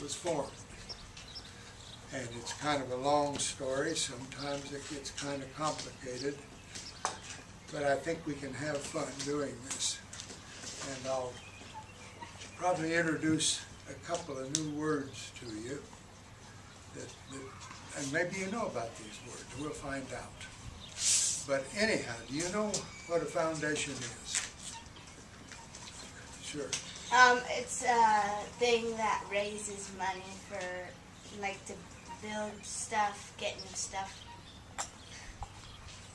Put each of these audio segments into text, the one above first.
was formed. And it's kind of a long story. Sometimes it gets kind of complicated. But I think we can have fun doing this. And I'll probably introduce a couple of new words to you and maybe you know about these words. We'll find out. But anyhow, do you know what a foundation is? Sure. It's a thing that raises money for, like, to build stuff, get new stuff.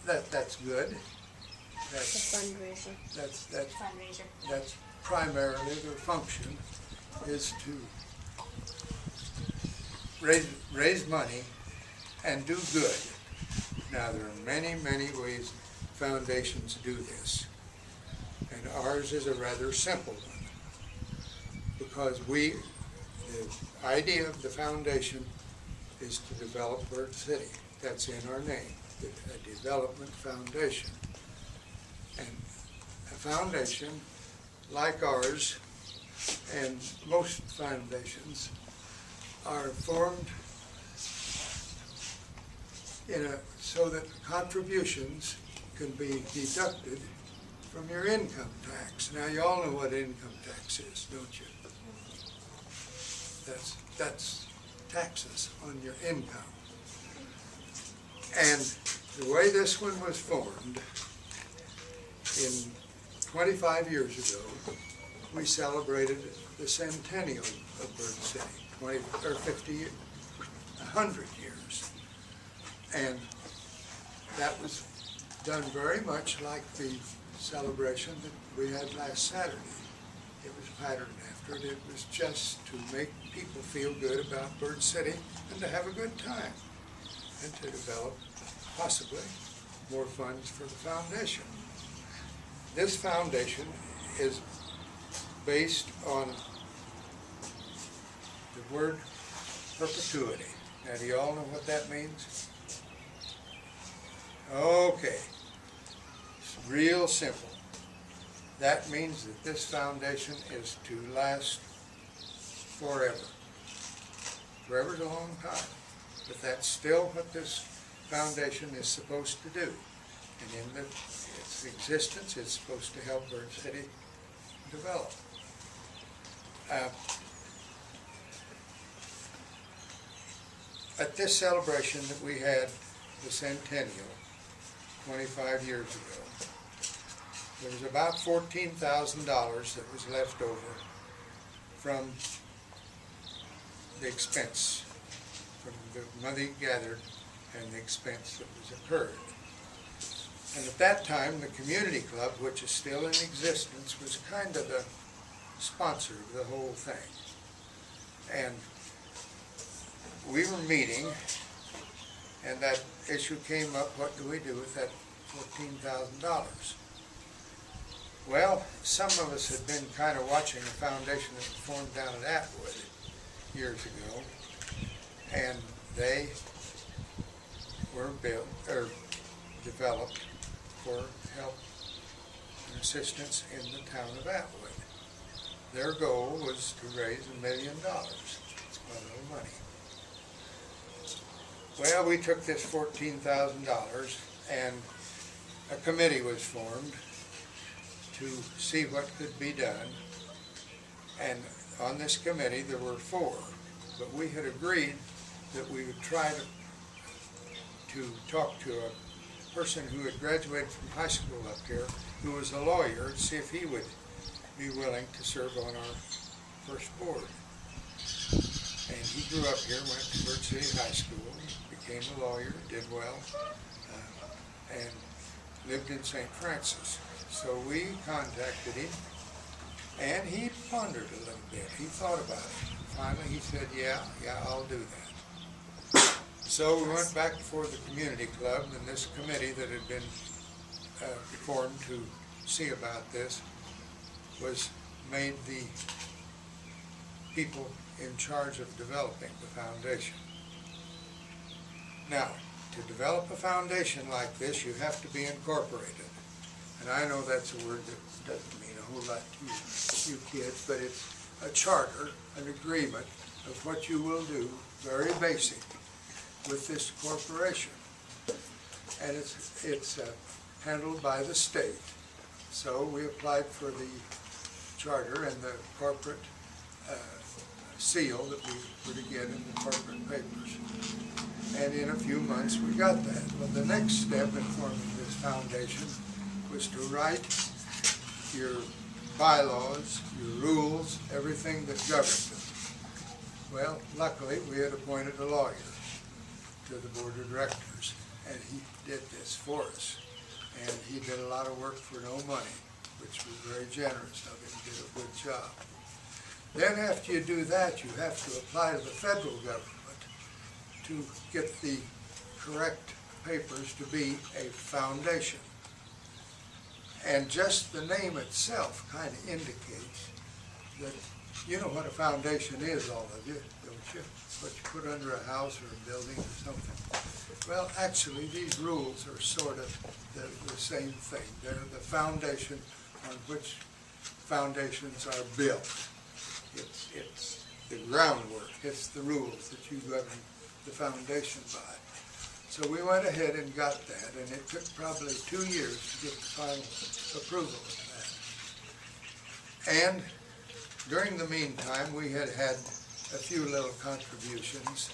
That's good. It's a fundraiser. That's primarily their function, is to raise money and do good. Now, there are many, many ways foundations do this, and ours is a rather simple one, because the idea of the foundation is to develop Bird City. That's in our name, a development foundation. And a foundation like ours, and most foundations, are formed so that contributions can be deducted from your income tax. Now, you all know what income tax is, don't you? That's taxes on your income. And the way this one was formed, in 25 years ago, we celebrated the centennial of Bird City, 20 or 50 years, 100 years. And that was done very much like the celebration that we had last Saturday. It was patterned after it. It was just to make people feel good about Bird City and to have a good time and to develop possibly more funds for the foundation. This foundation is based on the word perpetuity. Now, do you all know what that means? Okay. It's real simple. That means that this foundation is to last forever. Forever's a long time. But that's still what this foundation is supposed to do. And in its existence, it's supposed to help Bird City develop. At this celebration that we had, the centennial, 25 years ago, there was about $14,000 that was left over from the expense, from the money gathered and the expense that was incurred. And at that time, the community club, which is still in existence, was kind of the sponsor of the whole thing. And we were meeting, and that issue came up, what do we do with that $14,000? Well, some of us had been kind of watching a foundation that was formed down at Atwood years ago, and they were built, or developed for help and assistance in the town of Atwood. Their goal was to raise $1 million. It's quite a little money. Well, we took this $14,000 and a committee was formed to see what could be done. And on this committee there were 4, but we had agreed that we would try to talk to a person who had graduated from high school up here, who was a lawyer, and see if he would be willing to serve on our first board. And he grew up here, went to Bird City High School, became a lawyer, did well, and lived in St. Francis. So we contacted him, and he pondered a little bit. He thought about it. Finally, he said, yeah, I'll do that. So we went back before the community club, and this committee that had been formed to see about this was made the people in charge of developing the foundation. Now, to develop a foundation like this, you have to be incorporated. And I know that's a word that doesn't mean a whole lot to you kids, but it's a charter, an agreement of what you will do, very basic, with this corporation. And it's handled by the state. So we applied for the charter and the corporate seal that we were to get in the corporate papers. And in a few months we got that. Well, the next step in forming this foundation was to write your bylaws, your rules, everything that governs it. Well, luckily we had appointed a lawyer to the board of directors, and he did this for us. And he did a lot of work for no money, which was very generous of him. He did a good job. Then after you do that, you have to apply to the federal government to get the correct papers to be a foundation. And just the name itself kind of indicates that you know what a foundation is, all of you, don't you? What you put under a house or a building or something. Well, actually, these rules are sort of the same thing. They're the foundation on which foundations are built. It's the groundwork. It's the rules that you govern the foundation by. So we went ahead and got that, and it took probably 2 years to get the final approval of that. And during the meantime, we had had a few little contributions,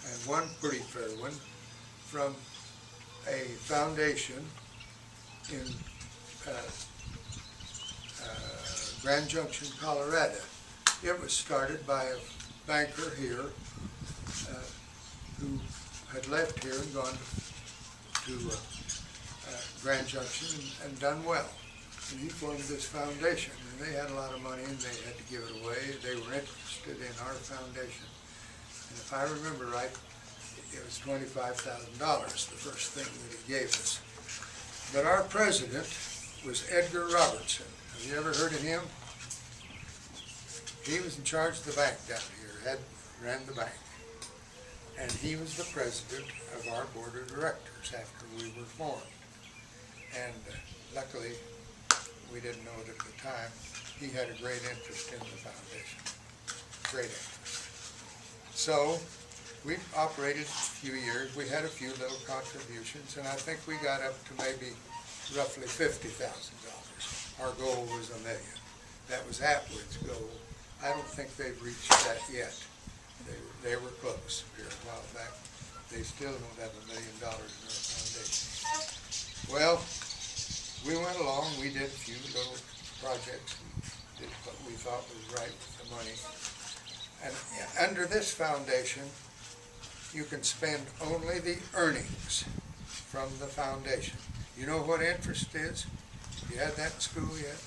and one pretty fair one, from a foundation in Grand Junction, Colorado. It was started by a banker here who had left here and gone to Grand Junction and done well. And he formed this foundation, and they had a lot of money and they had to give it away. They were interested in our foundation. And if I remember right, it was $25,000, the first thing that he gave us. But our president was Edgar Robertson. Have you ever heard of him? He was in charge of the bank down here, ran the bank. And he was the president of our board of directors after we were formed. And luckily, we didn't know it at the time, he had a great interest in the foundation. Great interest. So, we operated a few years. We had a few little contributions, and I think we got up to maybe roughly $50,000. Our goal was $1 million. That was Atwood's goal. I don't think they've reached that yet. They were close here a while back. They still don't have $1 million in their foundation. Well, we went along. We did a few little projects and did what we thought was right with the money. And under this foundation, you can spend only the earnings from the foundation. You know what interest is? You had that in school yet?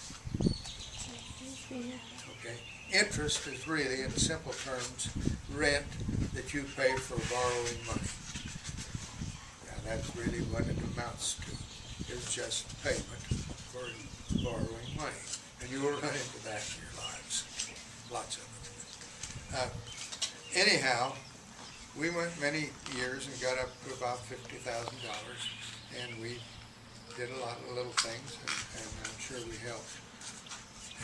Okay. Interest is really, in simple terms, rent that you pay for borrowing money. Now that's really what it amounts to. It's just payment for borrowing money. And you will run into that in your lives. Lots of it. Anyhow, we went many years and got up to about $50,000, and we did a lot of little things, and I'm sure we helped.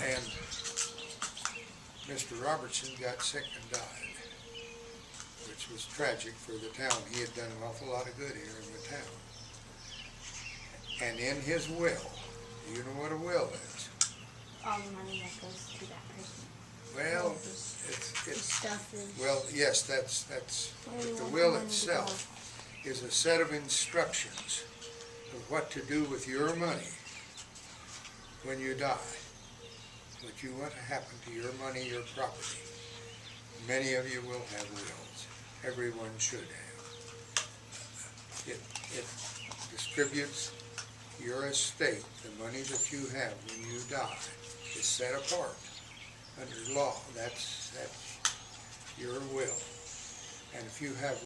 And Mr. Robertson got sick and died, which was tragic for the town. He had done an awful lot of good here in the town. And in his will, do you know what a will is? All the money that goes to that person. Well, well, yes, that's. But the will itself is a set of instructions of what to do with your money when you die. What you want to happen to your money, your property. Many of you will have wills. Everyone should have. It distributes your estate, the money that you have when you die, is set apart under law. That's your will. And if you have